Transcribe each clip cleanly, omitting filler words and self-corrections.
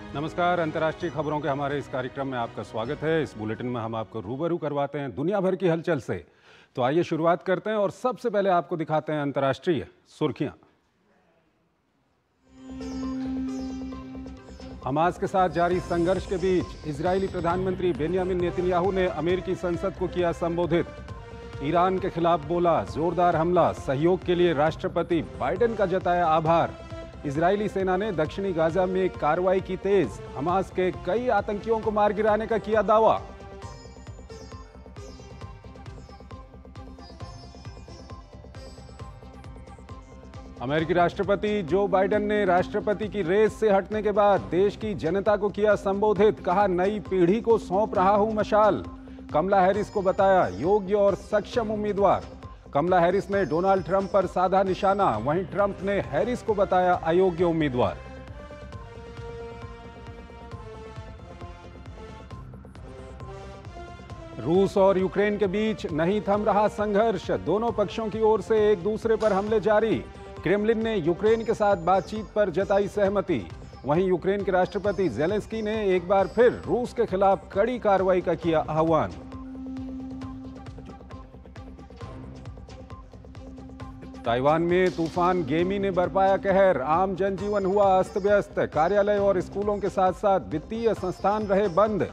नमस्कार। अंतर्राष्ट्रीय खबरों के हमारे इस कार्यक्रम में आपका स्वागत है। इस बुलेटिन में हम आपको रूबरू करवाते हैं दुनिया भर की हलचल से। तो आइए शुरुआत करते हैं और सबसे पहले आपको दिखाते हैं अंतर्राष्ट्रीय सुर्खियां। हमास के साथ जारी संघर्ष के बीच इजरायली प्रधानमंत्री बेंयामिन नेतन्याहू ने अमेरिकी संसद को किया संबोधित। ईरान के खिलाफ बोला जोरदार हमला, सहयोग के लिए राष्ट्रपति बाइडेन का जताया आभार। इजरायली सेना ने दक्षिणी गाजा में कार्रवाई की तेज, हमास के कई आतंकियों को मार गिराने का किया दावा। अमेरिकी राष्ट्रपति जो बाइडेन ने राष्ट्रपति की रेस से हटने के बाद देश की जनता को किया संबोधित। कहा, नई पीढ़ी को सौंप रहा हूं मशाल। कमला हैरिस को बताया योग्य और सक्षम उम्मीदवार। कमला हैरिस ने डोनाल्ड ट्रंप पर साधा निशाना, वहीं ट्रंप ने हैरिस को बताया अयोग्य उम्मीदवार। रूस और यूक्रेन के बीच नहीं थम रहा संघर्ष, दोनों पक्षों की ओर से एक दूसरे पर हमले जारी। क्रेमलिन ने यूक्रेन के साथ बातचीत पर जताई सहमति। वहीं यूक्रेन के राष्ट्रपति ज़ेलेंस्की ने एक बार फिर रूस के खिलाफ कड़ी कार्रवाई का किया आह्वान। ताइवान में तूफान गेमी ने बरपाया कहर, आम जनजीवन हुआ अस्त व्यस्त। कार्यालय और स्कूलों के साथ साथ वित्तीय संस्थान रहे बंद।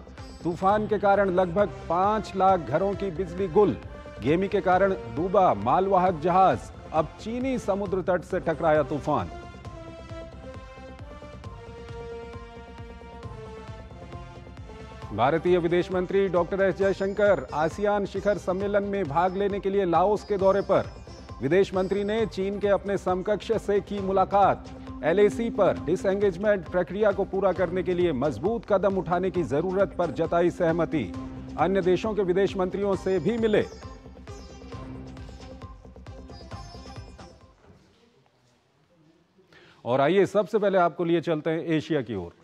तूफान के कारण लगभग 5 लाख घरों की बिजली गुल। गेमी के कारण डूबा मालवाहक जहाज। अब चीनी समुद्र तट से टकराया तूफान। भारतीय विदेश मंत्री डॉक्टर एस जयशंकर आसियान शिखर सम्मेलन में भाग लेने के लिए लाओस के दौरे पर। विदेश मंत्री ने चीन के अपने समकक्ष से की मुलाकात। एलएसी पर डिसएंगेजमेंट प्रक्रिया को पूरा करने के लिए मजबूत कदम उठाने की जरूरत पर जताई सहमति। अन्य देशों के विदेश मंत्रियों से भी मिले। और आइए सबसे पहले आपको लिए चलते हैं एशिया की ओर।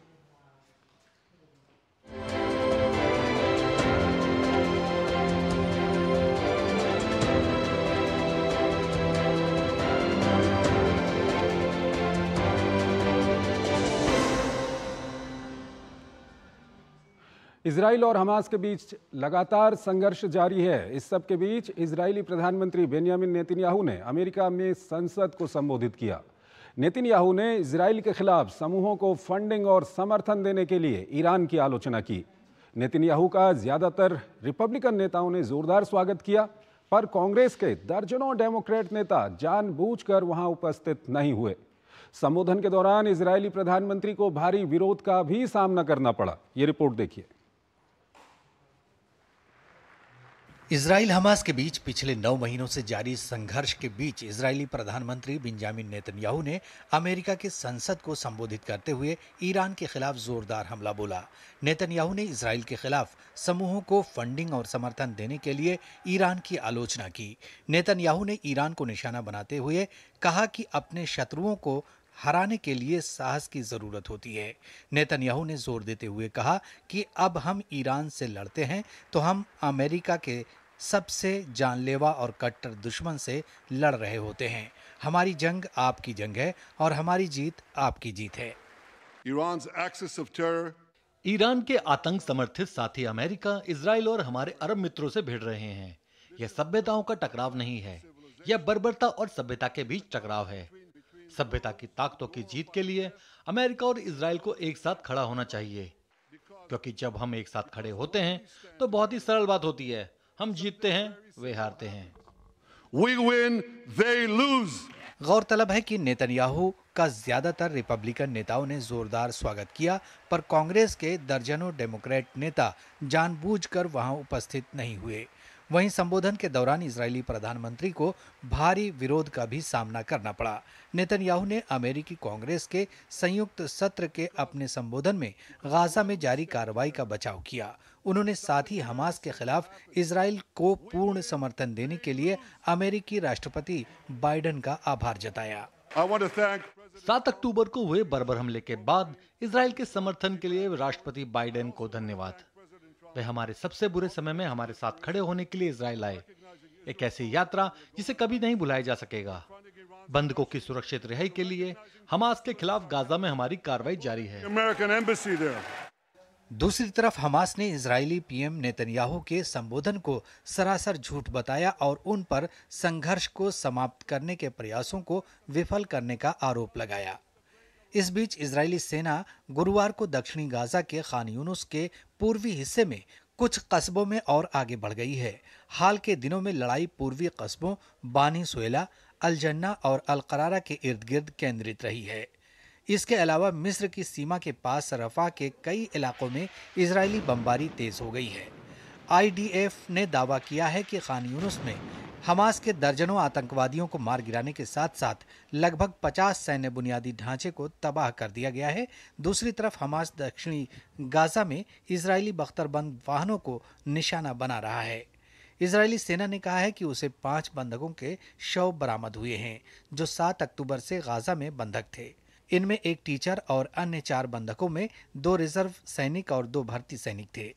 इजराइल और हमास के बीच लगातार संघर्ष जारी है। इस सब के बीच इजरायली प्रधानमंत्री बेंयामिन नेतन्याहू ने अमेरिका में संसद को संबोधित किया। नेतन्याहू ने इजराइल के खिलाफ समूहों को फंडिंग और समर्थन देने के लिए ईरान की आलोचना की। नेतन्याहू का ज्यादातर रिपब्लिकन नेताओं ने जोरदार स्वागत किया, पर कांग्रेस के दर्जनों डेमोक्रेट नेता जानबूझकर वहां उपस्थित नहीं हुए। संबोधन के दौरान इजरायली प्रधानमंत्री को भारी विरोध का भी सामना करना पड़ा। ये रिपोर्ट देखिए। इजराइल हमास के बीच पिछले 9 महीनों से जारी संघर्ष के बीच इजरायली प्रधानमंत्री बेंजामिन नेतन्याहू ने अमेरिका के संसद को संबोधित करते हुए ईरान के खिलाफ जोरदार हमला बोला। नेतन्याहू ने इजराइल के खिलाफ समूहों को फंडिंग और समर्थन देने के लिए ईरान की आलोचना की। नेतन्याहू ने ईरान को निशाना बनाते हुए कहा कि अपने शत्रुओं को हराने के लिए साहस की जरूरत होती है। नेतन्याहू ने जोर देते हुए कहा कि अब हम ईरान से लड़ते हैं तो हम अमेरिका के सबसे जानलेवा और कट्टर दुश्मन से लड़ रहे होते हैं। हमारी जंग आपकी जंग है और हमारी जीत आपकी जीत है। ईरान के आतंक समर्थित साथी अमेरिका, इजराइल और हमारे अरब मित्रों से भिड़ रहे हैं। यह सभ्यताओं का टकराव नहीं है, यह बर्बरता और सभ्यता के बीच टकराव है। सभ्यता की ताकतों की जीत के लिए अमेरिका और इजराइल को एक साथ खड़ा होना चाहिए, क्योंकि जब हम एक साथ खड़े होते हैं तो बहुत ही सरल बात होती है, हम जीतते हैं, वे हारते हैं। We win, they lose. गौरतलब है कि नेतन्याहू का ज्यादातर रिपब्लिकन नेताओं ने जोरदार स्वागत किया, पर कांग्रेस के दर्जनों डेमोक्रेट नेता जानबूझकर वहां उपस्थित नहीं हुए। वहीं संबोधन के दौरान इजरायली प्रधानमंत्री को भारी विरोध का भी सामना करना पड़ा। नेतन्याहू ने अमेरिकी कांग्रेस के संयुक्त सत्र के अपने संबोधन में गाजा में जारी कार्रवाई का बचाव किया। उन्होंने साथ ही हमास के खिलाफ इजराइल को पूर्ण समर्थन देने के लिए अमेरिकी राष्ट्रपति बाइडेन का आभार जताया। 7 अक्टूबर को हुए बर्बर हमले के बाद इजराइल के समर्थन के लिए राष्ट्रपति बाइडेन को धन्यवाद। वे हमारे सबसे बुरे समय में हमारे साथ खड़े होने के लिए इजराइल आए। एक ऐसी यात्रा जिसे कभी नहीं भुलाया जा सकेगा। बंधकों की सुरक्षित रिहाई के लिए हमास के खिलाफ गाजा में हमारी कार्रवाई जारी है। American embassy there. दूसरी तरफ हमास ने इजरायली पीएम नेतन्याहू के संबोधन को सरासर झूठ बताया और उन पर संघर्ष को समाप्त करने के प्रयासों को विफल करने का आरोप लगाया। इस बीच इजरायली सेना गुरुवार को दक्षिणी गाजा के खान यूनुस के पूर्वी हिस्से में कुछ कस्बों में और आगे बढ़ गई है। हाल के दिनों में लड़ाई पूर्वी कस्बों बानी सुएला, अल जन्ना और अल करारा के इर्द गिर्द केंद्रित रही है। इसके अलावा मिस्र की सीमा के पास रफा के कई इलाकों में इजरायली बमबारी तेज हो गई है। आईडीएफ ने दावा किया है कि खान यूनुस में हमास के दर्जनों आतंकवादियों को मार गिराने के साथ साथ लगभग 50 सैन्य बुनियादी ढांचे को तबाह कर दिया गया है। दूसरी तरफ हमास दक्षिणी गाजा में इजरायली बख्तरबंद वाहनों को निशाना बना रहा है। इजरायली सेना ने कहा है कि उसे 5 बंधकों के शव बरामद हुए हैं जो 7 अक्टूबर से गाजा में बंधक थे। इनमें एक टीचर और अन्य 4 बंधकों में 2 रिजर्व सैनिक और 2 भर्ती सैनिक थे।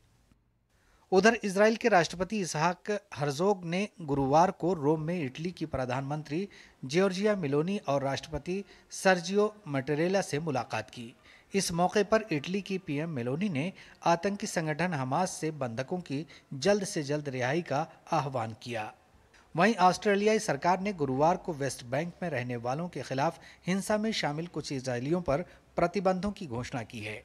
उधर इजराइल के राष्ट्रपति इसहाक हर्जोग ने गुरुवार को रोम में इटली की प्रधानमंत्री जॉर्जिया मेलोनी और राष्ट्रपति सर्जियो मटेरेला से मुलाकात की। इस मौके पर इटली की पीएम मेलोनी ने आतंकी संगठन हमास से बंधकों की जल्द से जल्द रिहाई का आह्वान किया। वहीं ऑस्ट्रेलियाई सरकार ने गुरुवार को वेस्ट बैंक में रहने वालों के खिलाफ हिंसा में शामिल कुछ इजरायलियों पर प्रतिबंधों की घोषणा की है।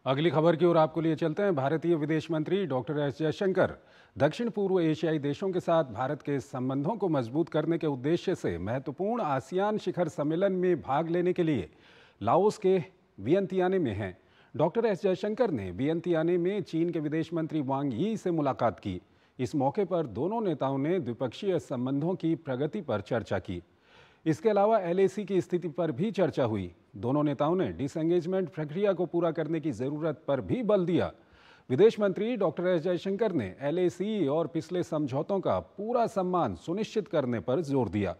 अगली खबर की ओर आपको लिए चलते हैं। भारतीय विदेश मंत्री डॉक्टर एस जयशंकर दक्षिण पूर्व एशियाई देशों के साथ भारत के संबंधों को मजबूत करने के उद्देश्य से महत्वपूर्ण आसियान शिखर सम्मेलन में भाग लेने के लिए लाओस के वियंतियाने में हैं। डॉक्टर एस जयशंकर ने वियंतियाने में चीन के विदेश मंत्री वांग यी से मुलाकात की। इस मौके पर दोनों नेताओं ने द्विपक्षीय संबंधों की प्रगति पर चर्चा की। इसके अलावा एलएसी की स्थिति पर भी चर्चा हुई। दोनों नेताओं ने डिसएंगेजमेंट प्रक्रिया को पूरा करने की जरूरत पर भी बल दिया। विदेश मंत्री डॉक्टर एस जयशंकर ने एलएसी और पिछले समझौतों का पूरा सम्मान सुनिश्चित करने पर जोर दिया।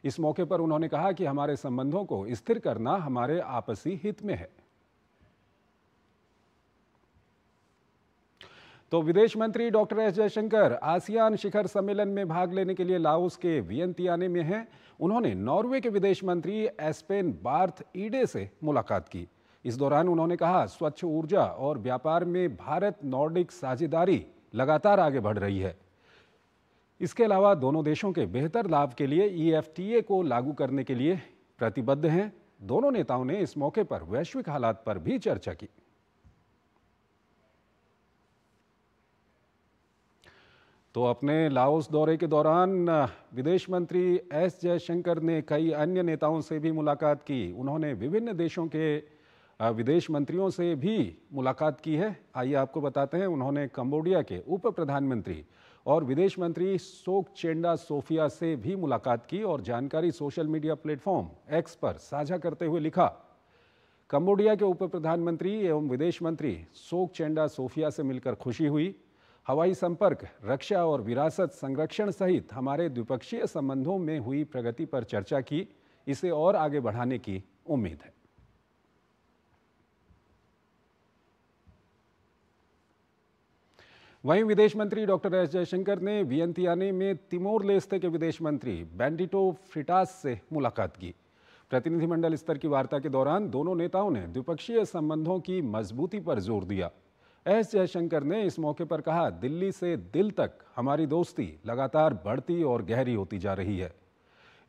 इस मौके पर उन्होंने कहा कि हमारे संबंधों को स्थिर करना हमारे आपसी हित में है। तो विदेश मंत्री डॉक्टर एस जयशंकर आसियान शिखर सम्मेलन में भाग लेने के लिए लाओस के वियंतियाने में हैं। उन्होंने नॉर्वे के विदेश मंत्री एस्पेन बार्थ ईडे से मुलाकात की। इस दौरान उन्होंने कहा, स्वच्छ ऊर्जा और व्यापार में भारत नॉर्डिक साझेदारी लगातार आगे बढ़ रही है। इसके अलावा दोनों देशों के बेहतर लाभ के लिए ईएफटीए को लागू करने के लिए प्रतिबद्ध हैं। दोनों नेताओं ने इस मौके पर वैश्विक हालात पर भी चर्चा की। तो अपने लाओस दौरे के दौरान विदेश मंत्री एस जयशंकर ने कई अन्य नेताओं से भी मुलाकात की। उन्होंने विभिन्न देशों के विदेश मंत्रियों से भी मुलाकात की है। आइए आपको बताते हैं। उन्होंने कंबोडिया के उप प्रधानमंत्री और विदेश मंत्री सोक चेंडा सोफिया से भी मुलाकात की और जानकारी सोशल मीडिया प्लेटफॉर्म एक्स पर साझा करते हुए लिखा, कंबोडिया के उप प्रधानमंत्री एवं विदेश मंत्री सोक चेंडा सोफिया से मिलकर खुशी हुई। हवाई संपर्क, रक्षा और विरासत संरक्षण सहित हमारे द्विपक्षीय संबंधों में हुई प्रगति पर चर्चा की। इसे और आगे बढ़ाने की उम्मीद है। वहीं विदेश मंत्री डॉक्टर एस जयशंकर ने वियंतियाने में तिमोर लेस्ते के विदेश मंत्री बेंडिटो फ्रिटास से मुलाकात की। प्रतिनिधिमंडल स्तर की वार्ता के दौरान दोनों नेताओं ने द्विपक्षीय संबंधों की मजबूती पर जोर दिया। एस जयशंकर ने इस मौके पर कहा, दिल्ली से दिल तक हमारी दोस्ती लगातार बढ़ती और गहरी होती जा रही है।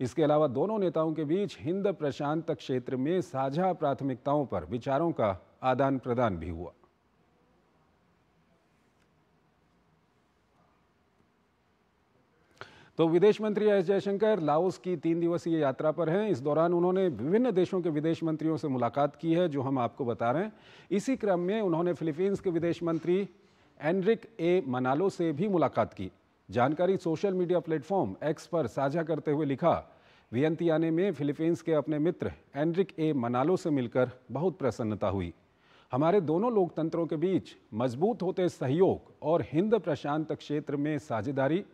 इसके अलावा दोनों नेताओं के बीच हिंद प्रशांत क्षेत्र में साझा प्राथमिकताओं पर विचारों का आदान प्रदान भी हुआ। तो विदेश मंत्री एस जयशंकर लाओस की 3 दिवसीय यात्रा पर हैं। इस दौरान उन्होंने विभिन्न देशों के विदेश मंत्रियों से मुलाकात की है, जो हम आपको बता रहे हैं। इसी क्रम में उन्होंने फिलीपींस के विदेश मंत्री एनरिक ए मनालो से भी मुलाकात की। जानकारी सोशल मीडिया प्लेटफॉर्म एक्स पर साझा करते हुए लिखा, वियंतियाने में फिलीपींस के अपने मित्र एनरिक ए मनालो से मिलकर बहुत प्रसन्नता हुई। हमारे दोनों लोकतंत्रों के बीच मजबूत होते सहयोग और हिंद प्रशांत क्षेत्र में साझेदारी,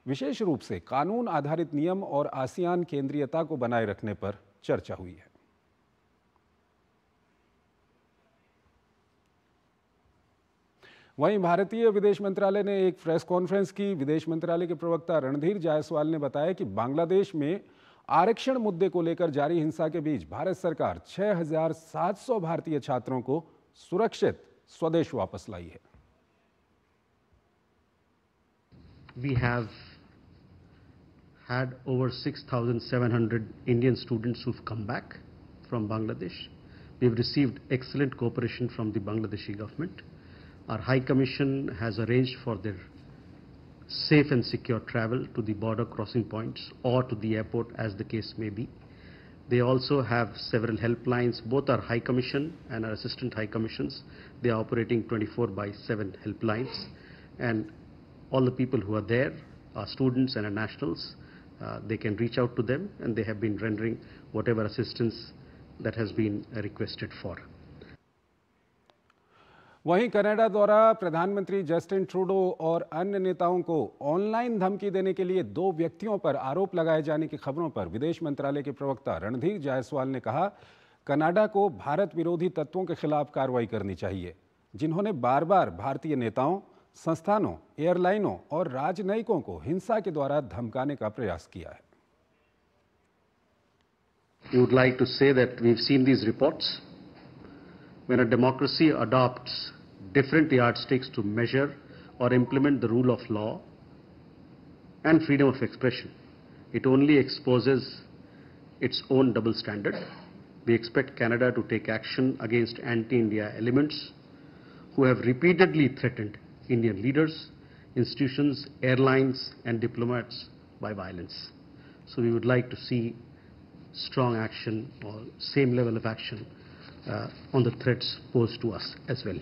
विशेष रूप से कानून आधारित नियम और आसियान केंद्रीयता को बनाए रखने पर चर्चा हुई है। वहीं भारतीय विदेश मंत्रालय ने एक प्रेस कॉन्फ्रेंस की। विदेश मंत्रालय के प्रवक्ता रणधीर जायसवाल ने बताया कि बांग्लादेश में आरक्षण मुद्दे को लेकर जारी हिंसा के बीच भारत सरकार 6,700 भारतीय छात्रों को सुरक्षित स्वदेश वापस लाई है। We have had over 6,700 Indian students who've come back from Bangladesh. We've received excellent cooperation from the Bangladeshi government. Our High Commission has arranged for their safe and secure travel to the border crossing points or to the airport, as the case may be. They also have several helplines. Both our High Commission and our Assistant High Commissions, they are operating 24/7 helplines. And all the people who are there, our students and our nationals, they can reach out to them, and they have been rendering whatever assistance that has been requested for. वहीं Canada द्वारा प्रधानमंत्री Justin Trudeau और अन्य नेताओं को online धमकी देने के लिए 2 व्यक्तियों पर आरोप लगाए जाने की खबरों पर विदेश मंत्रालय के प्रवक्ता रणधीर जायसवाल ने कहा, कनाडा को भारत विरोधी तत्वों के खिलाफ कार्रवाई करनी चाहिए, जिन्होंने बार बार भारतीय नेताओं, संस्थानों, एयरलाइनों और राजनयिकों को हिंसा के द्वारा धमकाने का प्रयास किया है। We would like to say that we've seen these reports. When a democracy adopts different yardsticks to measure or implement the rule of law and freedom of expression, it only exposes its own double standard. We expect Canada to take action against anti-India elements who have repeatedly threatened Indian leaders, institutions, airlines, and diplomats by violence. So we would like to see strong action or same level of action on the threats posed to us as well.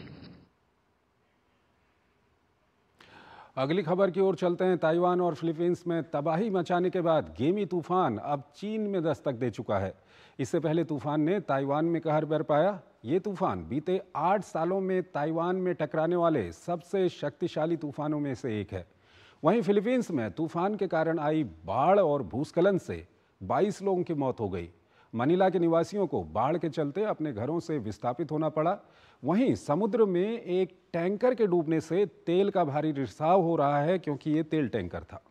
अगली खबर की ओर चलते हैं। Taiwan और Philippines में तबाही मचाने के बाद गेमी तूफान अब चीन में दस्तक दे चुका है। इससे पहले तूफान ने ताइवान में कहर बरपाया। ये तूफान बीते 8 सालों में ताइवान में टकराने वाले सबसे शक्तिशाली तूफानों में से एक है। वहीं फिलीपींस में तूफान के कारण आई बाढ़ और भूस्खलन से 22 लोगों की मौत हो गई। मनीला के निवासियों को बाढ़ के चलते अपने घरों से विस्थापित होना पड़ा। वहीं समुद्र में एक टैंकर के डूबने से तेल का भारी रिसाव हो रहा है, क्योंकि ये तेल टैंकर था।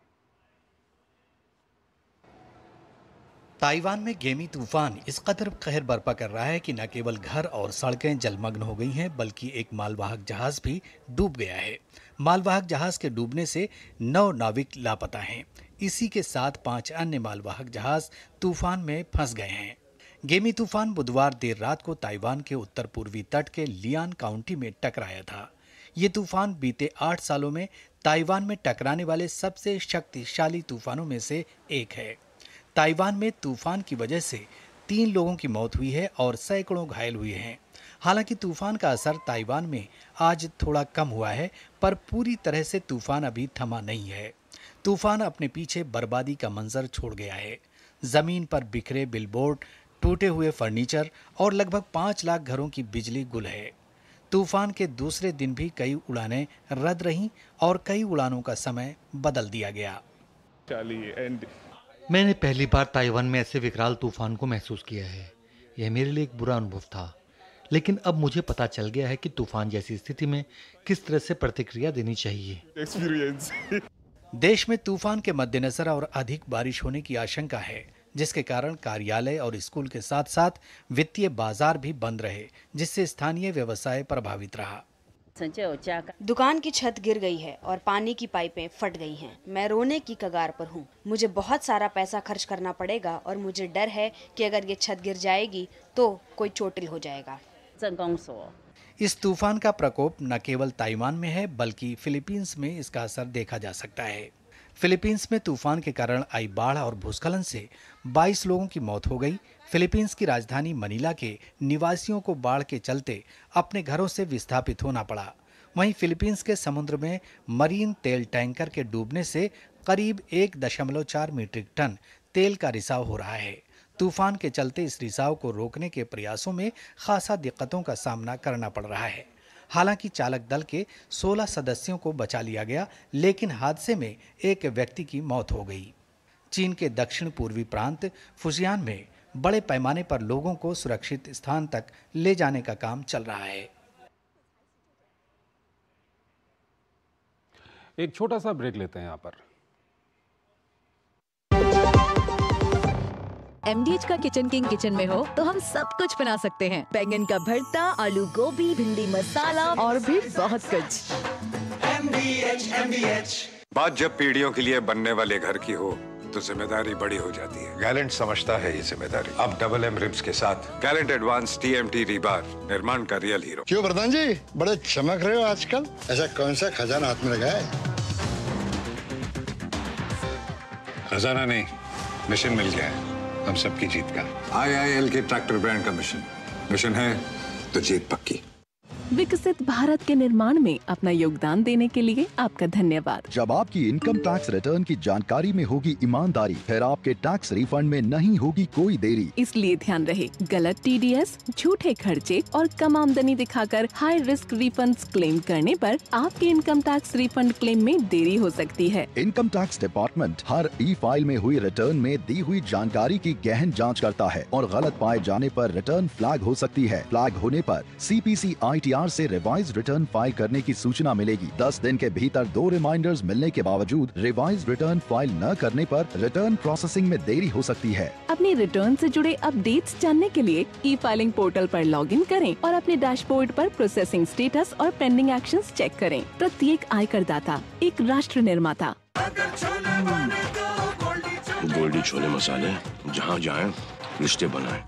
ताइवान में गेमी तूफान इस कदर कहर बरपा कर रहा है कि न केवल घर और सड़कें जलमग्न हो गई हैं, बल्कि एक मालवाहक जहाज भी डूब गया है। मालवाहक जहाज के डूबने से 9 नाविक लापता हैं। इसी के साथ 5 अन्य मालवाहक जहाज तूफान में फंस गए हैं। गेमी तूफान बुधवार देर रात को ताइवान के उत्तर पूर्वी तट के लियान काउंटी में टकराया था। ये तूफान बीते 8 सालों में ताइवान में टकराने वाले सबसे शक्तिशाली तूफानों में से एक है। ताइवान में तूफान की वजह से 3 लोगों की मौत हुई है और सैकड़ों घायल हुए हैं। हालांकि तूफान का असर ताइवान में आज थोड़ा कम हुआ है, पर पूरी तरह से तूफान अभी थमा नहीं है। तूफान अपने पीछे बर्बादी का मंजर छोड़ गया है। जमीन पर बिखरे बिलबोर्ड, टूटे हुए फर्नीचर और लगभग 5 लाख घरों की बिजली गुल है। तूफान के दूसरे दिन भी कई उड़ानें रद्द रहीं और कई उड़ानों का समय बदल दिया गया। मैंने पहली बार ताइवान में ऐसे विकराल तूफान को महसूस किया है। यह मेरे लिए एक बुरा अनुभव था, लेकिन अब मुझे पता चल गया है कि तूफान जैसी स्थिति में किस तरह से प्रतिक्रिया देनी चाहिए। देश में तूफान के मद्देनजर और अधिक बारिश होने की आशंका है, जिसके कारण कार्यालय और स्कूल के साथ साथ वित्तीय बाजार भी बंद रहे, जिससे स्थानीय व्यवसाय प्रभावित रहा। दुकान की छत गिर गई है और पानी की पाइपें फट गई हैं। मैं रोने की कगार पर हूँ। मुझे बहुत सारा पैसा खर्च करना पड़ेगा और मुझे डर है कि अगर ये छत गिर जाएगी तो कोई चोटिल हो जाएगा। इस तूफान का प्रकोप न केवल ताइवान में है, बल्कि फिलीपींस में इसका असर देखा जा सकता है। फिलीपींस में तूफान के कारण आई बाढ़ और भूस्खलन से 22 लोगों की मौत हो गई। फिलीपींस की राजधानी मनीला के निवासियों को बाढ़ के चलते अपने घरों से विस्थापित होना पड़ा। वहीं फिलीपींस के समुद्र में मरीन तेल टैंकर के डूबने से करीब 1.4 मीट्रिक टन तेल का रिसाव हो रहा है। तूफान के चलते इस रिसाव को रोकने के प्रयासों में खासा दिक्कतों का सामना करना पड़ रहा है। हालांकि चालक दल के 16 सदस्यों को बचा लिया गया, लेकिन हादसे में एक व्यक्ति की मौत हो गई। चीन के दक्षिण पूर्वी प्रांत फुजियान में बड़े पैमाने पर लोगों को सुरक्षित स्थान तक ले जाने का काम चल रहा है। एक छोटा सा ब्रेक लेते हैं यहाँ पर। MDH का किचन किंग किचन में हो तो हम सब कुछ बना सकते हैं। बैंगन का भरता, आलू गोभी, भिंडी मसाला और भी बहुत कुछ। MDH। बात जब पीढ़ियों के लिए बनने वाले घर की हो तो जिम्मेदारी बड़ी हो जाती है। गैलेंट समझता है ये जिम्मेदारी। अब डबल M रिब्स के साथ गैलेंट एडवांस TMT रीबार, निर्माण का रियल हीरो। क्यों प्रधान जी, बड़े चमक रहे हो आजकल? ऐसा कौन सा खजाना हाथ में लगा है? खजाना नहीं, मिशन मिल गया है हम सबकी जीत का। IIL के ट्रैक्टर ब्रांड का मिशन है तो जीत पक्की। विकसित भारत के निर्माण में अपना योगदान देने के लिए आपका धन्यवाद। जब आपकी इनकम टैक्स रिटर्न की जानकारी में होगी ईमानदारी, फिर आपके टैक्स रिफंड में नहीं होगी कोई देरी। इसलिए ध्यान रहे, गलत TDS, झूठे खर्चे और कम आमदनी दिखाकर हाई रिस्क रिफंड्स क्लेम करने पर आपके इनकम टैक्स रिफंड क्लेम में देरी हो सकती है। इनकम टैक्स डिपार्टमेंट हर E-फाइल में हुई रिटर्न में दी हुई जानकारी की गहन जाँच करता है और गलत पाए जाने पर रिटर्न फ्लैग हो सकती है। फ्लैग होने पर CPC ITR से रिवाइज रिटर्न फाइल करने की सूचना मिलेगी। 10 दिन के भीतर 2 रिमाइंडर्स मिलने के बावजूद रिवाइज रिटर्न फाइल न करने पर रिटर्न प्रोसेसिंग में देरी हो सकती है। अपने रिटर्न से जुड़े अपडेट्स जानने के लिए E-फाइलिंग पोर्टल पर लॉगिन करें और अपने डैशबोर्ड पर प्रोसेसिंग स्टेटस और पेंडिंग एक्शंस चेक करें। प्रत्येक आयकर दाता एक राष्ट्र निर्माता। गोल्डी छोले मसाले, जहाँ जाए रिश्ते बनाए।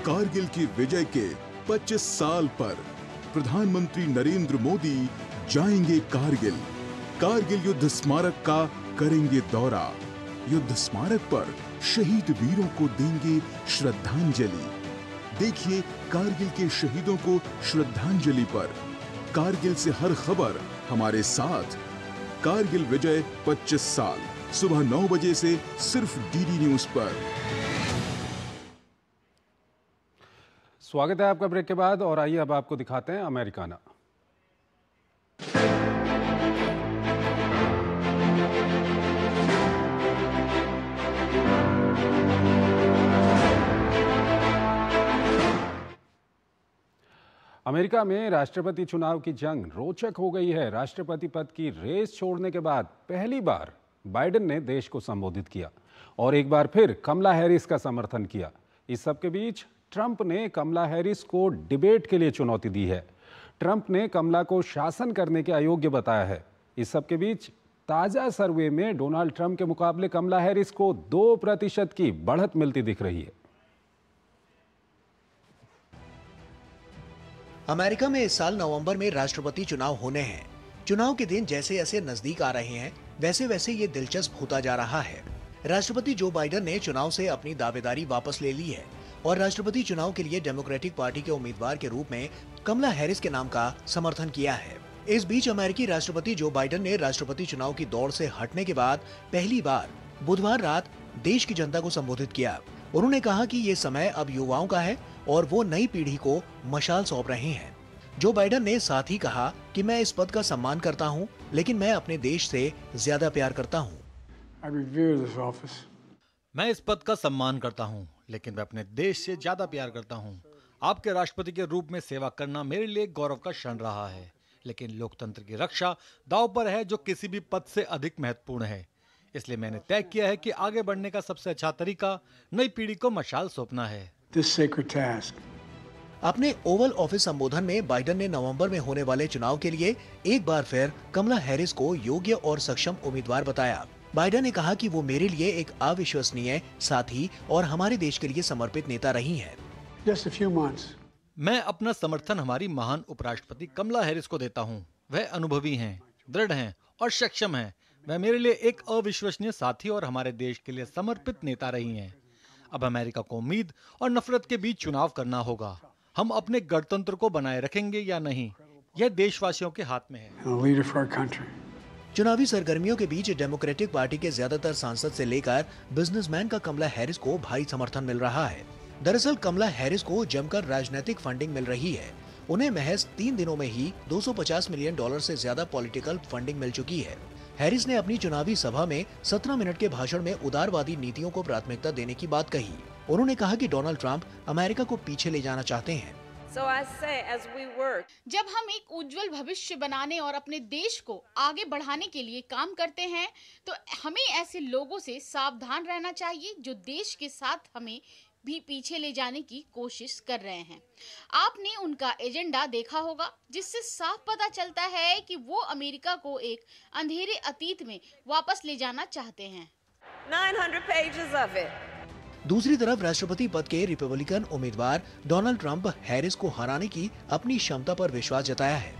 कारगिल की विजय के 25 साल पर प्रधानमंत्री नरेंद्र मोदी जाएंगे कारगिल। कारगिल युद्ध स्मारक का करेंगे दौरा। युद्ध स्मारक पर शहीद वीरों को देंगे श्रद्धांजलि। देखिए कारगिल के शहीदों को श्रद्धांजलि पर कारगिल से हर खबर हमारे साथ। कारगिल विजय 25 साल, सुबह 9 बजे से सिर्फ DD न्यूज पर। स्वागत है आपका ब्रेक के बाद और आइए अब आपको दिखाते हैं अमेरिकाना। अमेरिका में राष्ट्रपति चुनाव की जंग रोचक हो गई है। राष्ट्रपति पद की रेस छोड़ने के बाद पहली बार बाइडेन ने देश को संबोधित किया और एक बार फिर कमला हैरिस का समर्थन किया। इस सब के बीच ट्रंप ने कमला हैरिस को डिबेट के लिए चुनौती दी है। ट्रंप ने कमला को शासन करने के अयोग्य बताया है। इस सब के बीच ताजा सर्वे में डोनाल्ड ट्रंप के मुकाबले कमला हैरिस को 2% की बढ़त मिलती दिख रही है। अमेरिका में इस साल नवंबर में राष्ट्रपति चुनाव होने हैं। चुनाव के दिन जैसे जैसे नजदीक आ रहे हैं वैसे वैसे ये दिलचस्प होता जा रहा है। राष्ट्रपति जो बाइडेन ने चुनाव से अपनी दावेदारी वापस ले ली है और राष्ट्रपति चुनाव के लिए डेमोक्रेटिक पार्टी के उम्मीदवार के रूप में कमला हैरिस के नाम का समर्थन किया है। इस बीच अमेरिकी राष्ट्रपति जो बाइडेन ने राष्ट्रपति चुनाव की दौड़ से हटने के बाद पहली बार बुधवार रात देश की जनता को संबोधित किया। उन्होंने कहा कि ये समय अब युवाओं का है और वो नई पीढ़ी को मशाल सौंप रहे हैं। जो बाइडेन ने साथ ही कहा कि मैं इस पद का सम्मान करता हूं, लेकिन मैं अपने देश से ज्यादा प्यार करता हूं। मैं इस पद का सम्मान करता हूं, लेकिन मैं अपने देश से ज्यादा प्यार करता हूं। आपके राष्ट्रपति के रूप में सेवा करना मेरे लिए गौरव का क्षण रहा है, लेकिन लोकतंत्र की रक्षा दांव पर है, जो किसी भी पद से अधिक महत्वपूर्ण है। इसलिए मैंने तय किया है कि आगे बढ़ने का सबसे अच्छा तरीका नई पीढ़ी को मशाल सौंपना है। अपने ओवल ऑफिस संबोधन में बाइडेन ने नवंबर में होने वाले चुनाव के लिए एक बार फिर कमला हैरिस को योग्य और सक्षम उम्मीदवार बताया। बाइडेन ने कहा कि वो मेरे लिए एक अविश्वसनीय साथी और हमारे देश के लिए समर्पित नेता रही हैं। मैं अपना समर्थन हमारी महान उपराष्ट्रपति कमला हैरिस को देता हूं। वह अनुभवी हैं, दृढ़ हैं और सक्षम हैं। वह मेरे लिए एक अविश्वसनीय साथी और हमारे देश के लिए समर्पित नेता रही हैं। अब अमेरिका को उम्मीद और नफरत के बीच चुनाव करना होगा। हम अपने गणतंत्र को बनाए रखेंगे या नहीं, यह देशवासियों के हाथ में है। चुनावी सरगर्मियों के बीच डेमोक्रेटिक पार्टी के ज्यादातर सांसद से लेकर बिजनेसमैन का कमला हैरिस को भारी समर्थन मिल रहा है। दरअसल कमला हैरिस को जमकर राजनीतिक फंडिंग मिल रही है। उन्हें महज 3 दिनों में ही $250 मिलियन से ज्यादा पॉलिटिकल फंडिंग मिल चुकी है। हैरिस ने अपनी चुनावी सभा में 17 मिनट के भाषण में उदारवादी नीतियों को प्राथमिकता देने की बात कही। उन्होंने कहा कि डोनाल्ड ट्रंप अमेरिका को पीछे ले जाना चाहते हैं। जब हम एक उज्जवल भविष्य बनाने और अपने देश को आगे बढ़ाने के लिए काम करते हैं, तो हमें ऐसे लोगों से सावधान रहना चाहिए जो देश के साथ हमें भी पीछे ले जाने की कोशिश कर रहे हैं। आपने उनका एजेंडा देखा होगा, जिससे साफ पता चलता है कि वो अमेरिका को एक अंधेरे अतीत में वापस ले जाना चाहते हैं। 900 pages of it. दूसरी तरफ राष्ट्रपति पद के रिपब्लिकन उम्मीदवार डोनाल्ड ट्रंप हैरिस को हराने की अपनी क्षमता पर विश्वास जताया है।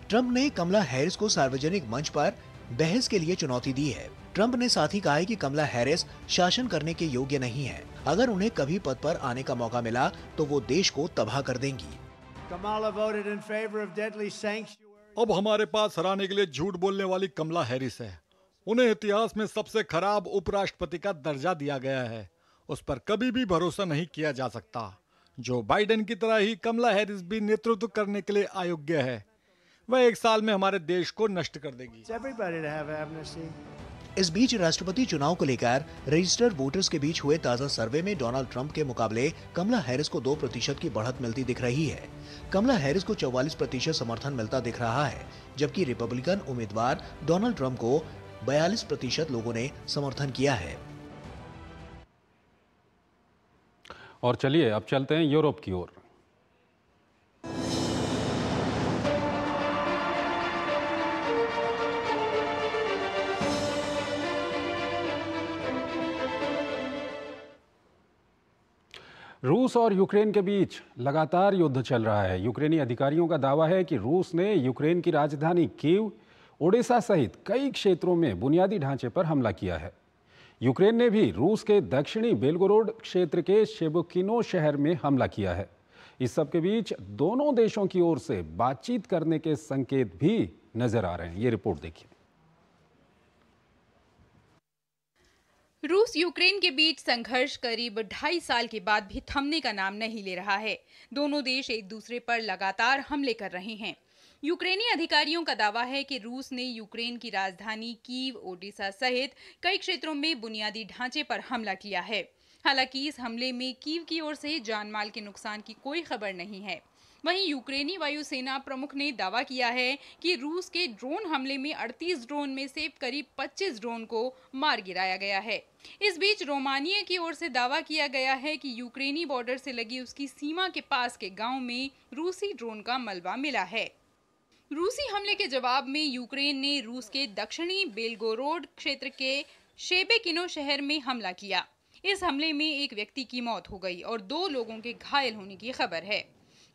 ट्रंप ने कमला हैरिस को सार्वजनिक मंच पर बहस के लिए चुनौती दी है। ट्रंप ने साथ ही कहा है कि कमला हैरिस शासन करने के योग्य नहीं है। अगर उन्हें कभी पद पर आने का मौका मिला तो वो देश को तबाह कर देंगी। अब हमारे पास हराने के लिए झूठ बोलने वाली कमला हैरिस है। उन्हें इतिहास में सबसे खराब उपराष्ट्रपति का दर्जा दिया गया है। उस पर कभी भी भरोसा नहीं किया जा सकता। जो बाइडेन की तरह ही कमला हैरिस भी नेतृत्व करने के लिए अयोग्य है। वह 1 साल में हमारे देश को नष्ट कर देगी। इस बीच राष्ट्रपति चुनाव को लेकर रजिस्टर्ड वोटर्स के बीच हुए ताजा सर्वे में डोनाल्ड ट्रंप के मुकाबले कमला हैरिस को 2% की बढ़त मिलती दिख रही है। कमला हैरिस को 44% समर्थन मिलता दिख रहा है, जबकि रिपब्लिकन उम्मीदवार डोनाल्ड ट्रंप को 42% लोगों ने समर्थन किया है। और चलिए अब चलते हैं यूरोप की ओर। रूस और यूक्रेन के बीच लगातार युद्ध चल रहा है। यूक्रेनी अधिकारियों का दावा है कि रूस ने यूक्रेन की राजधानी कीव, ओडेसा सहित कई क्षेत्रों में बुनियादी ढांचे पर हमला किया है। यूक्रेन ने भी रूस के दक्षिणी बेलगोरोड क्षेत्र के शेबुकिनो शहर में हमला किया है। इस सब के बीच दोनों देशों की ओर से बातचीत करने के संकेत भी नजर आ रहे हैं। ये रिपोर्ट देखिए। रूस यूक्रेन के बीच संघर्ष करीब 2.5 साल के बाद भी थमने का नाम नहीं ले रहा है। दोनों देश एक दूसरे पर लगातार हमले कर रहे हैं। यूक्रेनी अधिकारियों का दावा है कि रूस ने यूक्रेन की राजधानी कीव, ओडेसा सहित कई क्षेत्रों में बुनियादी ढांचे पर हमला किया है। हालांकि इस हमले में कीव की ओर से जानमाल के नुकसान की कोई खबर नहीं है। वहीं यूक्रेनी वायुसेना प्रमुख ने दावा किया है कि रूस के ड्रोन हमले में 38 ड्रोन में से करीब 25 ड्रोन को मार गिराया गया है। इस बीच रोमानिया की ओर से दावा किया गया है कि यूक्रेनी बॉर्डर से लगी उसकी सीमा के पास के गांव में रूसी ड्रोन का मलबा मिला है। रूसी हमले के जवाब में यूक्रेन ने रूस के दक्षिणी बेलगोरोड क्षेत्र के शेबेकिनो शहर में हमला किया। इस हमले में एक व्यक्ति की मौत हो गई और 2 लोगों के घायल होने की खबर है।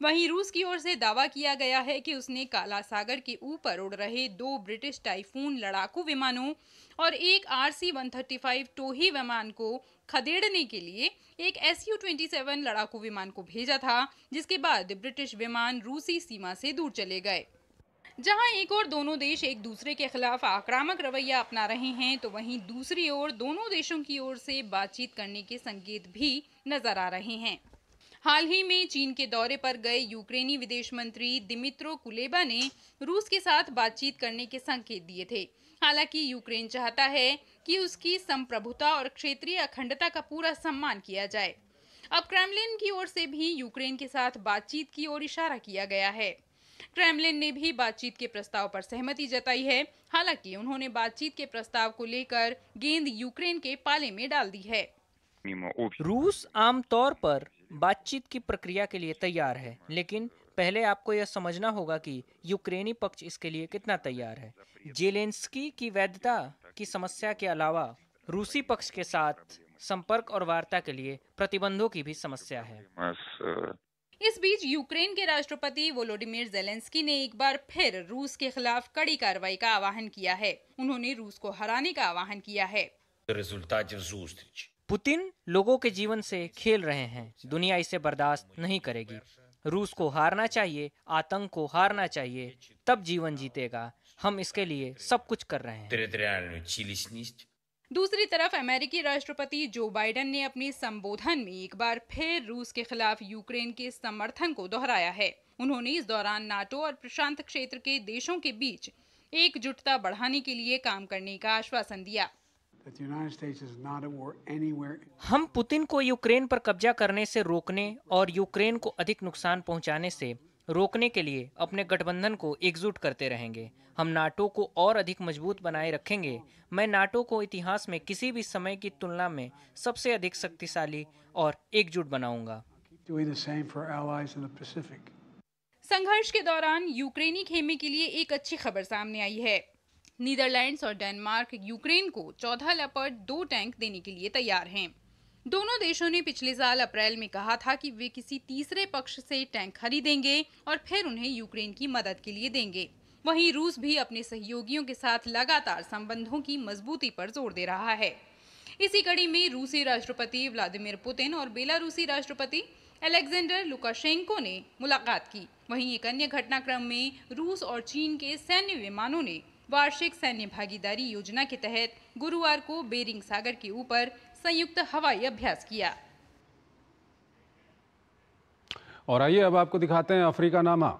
वहीं रूस की ओर से दावा किया गया है कि उसने काला सागर के ऊपर उड़ रहे 2 ब्रिटिश टाइफून लड़ाकू विमानों और एक RC-135 टोही विमान को खदेड़ने के लिए एक Su-27 लड़ाकू विमान को भेजा था, जिसके बाद ब्रिटिश विमान रूसी सीमा से दूर चले गए। जहां एक ओर दोनों देश एक दूसरे के खिलाफ आक्रामक रवैया अपना रहे हैं, तो वहीं दूसरी ओर दोनों देशों की ओर से बातचीत करने के संकेत भी नजर आ रहे हैं। हाल ही में चीन के दौरे पर गए यूक्रेनी विदेश मंत्री दिमित्रो कुलेबा ने रूस के साथ बातचीत करने के संकेत दिए थे। हालांकि यूक्रेन चाहता है कि उसकी संप्रभुता और क्षेत्रीय अखंडता का पूरा सम्मान किया जाए। अब क्रेमलिन की ओर से भी यूक्रेन के साथ बातचीत की ओर इशारा किया गया है। क्रेमलिन ने भी बातचीत के प्रस्ताव पर सहमति जताई है। हालांकि उन्होंने बातचीत के प्रस्ताव को लेकर गेंद यूक्रेन के पाले में डाल दी है। रूस आमतौर पर बातचीत की प्रक्रिया के लिए तैयार है, लेकिन पहले आपको यह समझना होगा कि यूक्रेनी पक्ष इसके लिए कितना तैयार है। जेलेंस्की की वैधता की समस्या के अलावा रूसी पक्ष के साथ संपर्क और वार्ता के लिए प्रतिबंधों की भी समस्या है। इस बीच यूक्रेन के राष्ट्रपति वोलोडिमिर ज़ेलेंस्की ने एक बार फिर रूस के खिलाफ कड़ी कार्रवाई का आह्वान किया है। उन्होंने रूस को हराने का आह्वान किया है। पुतिन लोगों के जीवन से खेल रहे हैं। दुनिया इसे बर्दाश्त नहीं करेगी। रूस को हारना चाहिए, आतंक को हारना चाहिए, तब जीवन जीतेगा। हम इसके लिए सब कुछ कर रहे हैं। दूसरी तरफ अमेरिकी राष्ट्रपति जो बाइडेन ने अपने संबोधन में एक बार फिर रूस के खिलाफ यूक्रेन के समर्थन को दोहराया है। उन्होंने इस दौरान नाटो और प्रशांत क्षेत्र के देशों के बीच एकजुटता बढ़ाने के लिए काम करने का आश्वासन दिया। हम पुतिन को यूक्रेन पर कब्जा करने से रोकने और यूक्रेन को अधिक नुकसान पहुंचाने से रोकने के लिए अपने गठबंधन को एकजुट करते रहेंगे। हम नाटो को और अधिक मजबूत बनाए रखेंगे। मैं नाटो को इतिहास में किसी भी समय की तुलना में सबसे अधिक शक्तिशाली और एकजुट बनाऊंगा। संघर्ष के दौरान यूक्रेनी खेमे के लिए एक अच्छी खबर सामने आई है। नीदरलैंड्स और डेनमार्क यूक्रेन को 14 लेपर्ड 2 टैंक देने के लिए तैयार हैं। दोनों देशों ने पिछले साल अप्रैल में कहा था कि वे किसी तीसरे पक्ष से टैंक खरीदेंगे और फिर उन्हें यूक्रेन की मदद के लिए देंगे। वहीं रूस भी अपने सहयोगियों के साथ लगातार संबंधों की मजबूती पर जोर दे रहा है। इसी कड़ी में रूसी राष्ट्रपति व्लादिमीर पुतिन और बेलारूसी राष्ट्रपति अलेक्जेंडर लुकाशेंको ने मुलाकात की। वहीं एक अन्य घटनाक्रम में रूस और चीन के सैन्य विमानों ने वार्षिक सैन्य भागीदारी योजना के तहत गुरुवार को बेरिंग सागर के ऊपर संयुक्त हवाई अभ्यास किया। और आइए अब आपको दिखाते हैं अफ्रीका नामा।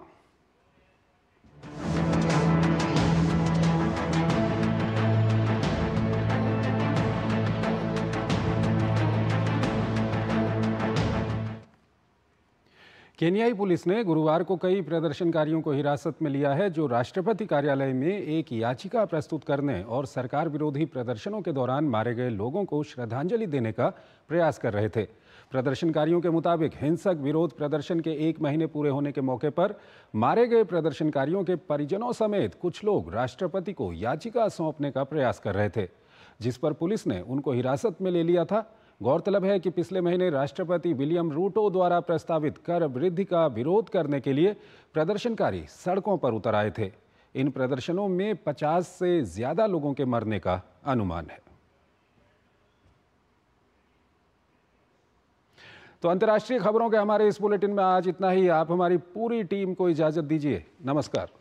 केन्याई पुलिस ने गुरुवार को कई प्रदर्शनकारियों को हिरासत में लिया है जो राष्ट्रपति कार्यालय में एक याचिका प्रस्तुत करने और सरकार विरोधी प्रदर्शनों के दौरान मारे गए लोगों को श्रद्धांजलि देने का प्रयास कर रहे थे। प्रदर्शनकारियों के मुताबिक हिंसक विरोध प्रदर्शन के 1 महीने पूरे होने के मौके पर मारे गए प्रदर्शनकारियों के परिजनों समेत कुछ लोग राष्ट्रपति को याचिका सौंपने का प्रयास कर रहे थे, जिस पर पुलिस ने उनको हिरासत में ले लिया था। गौरतलब है कि पिछले महीने राष्ट्रपति विलियम रूटो द्वारा प्रस्तावित कर वृद्धि का विरोध करने के लिए प्रदर्शनकारी सड़कों पर उतर आए थे। इन प्रदर्शनों में 50 से ज्यादा लोगों के मरने का अनुमान है। तो अंतर्राष्ट्रीय खबरों के हमारे इस बुलेटिन में आज इतना ही। आप हमारी पूरी टीम को इजाजत दीजिए। नमस्कार।